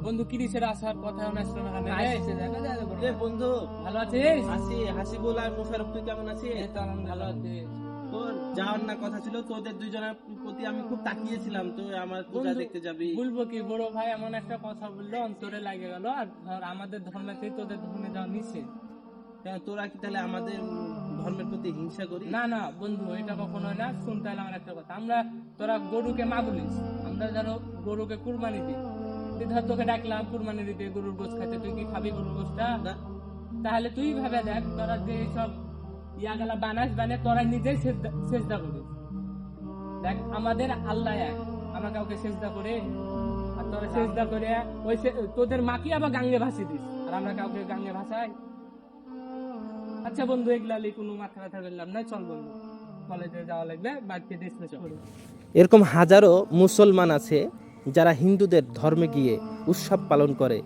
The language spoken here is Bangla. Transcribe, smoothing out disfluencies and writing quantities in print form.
বন্ধু কিরিসের আসার কথা আসলো না কেন? আসছে দেখা যায় বন্ধু ভালো আছিস? হাসিবুল আর মোশারফ, তুই কেমন আছিস? এই তো আমি ভালো আছি। তোর যাওয়ার না কথা ছিল, তোদের দুইজনের প্রতি আমি খুব তাকিয়েছিলাম, তো আমার পূজা বন্ধু, দেখতে যাবি। বলবো কি, বড় ভাই এমন একটা কথা বললো অন্তরে লাগে গেল। আর ধর আমাদের ধর্মেতেই তোদের ধর্মে যাওয়া নিষেধ। কেন, তোরা কি তাহলে আমাদের ধর্মের প্রতি হিংসা করি? না না বন্ধু, এটা কখনোই না। শুনতে হলে আমার একটা কথা, আমরা তোরা গরুকে মা বলিস, আমরা ধরো গরুকে কুরবানি দিই। তুই ধর তোকে ডাকলাম কুরবানি দিতে, গরুর গোশ খাইতে, তুই কি খাবি গরুর গোশটা? না। তাহলে তুই ভাবে দেখ, তোরা যে সব ইয়াগালা বানাস তোরা নিজেই সেজদা করিস। দেখ আমাদের আল্লাহ এক, আমরা কাউকে সেজদা করে, আর তোরা সেজদা করে ওই তোদের মাকে আবার গাঙ্গে ভাসি দিস, আর আমরা কাউকে গাঙ্গে ভাসাই? আচ্ছা বন্ধু, এগুলা কোনো মাথা ব্যথা করলাম না। চল বন্ধু, কলেজে যাওয়া লাগবে, বাড়িতে ডিসমিস করি। এরকম হাজারো মুসলমান আছে যারা হিন্দুদের ধর্মে গিয়ে উৎসব পালন করে।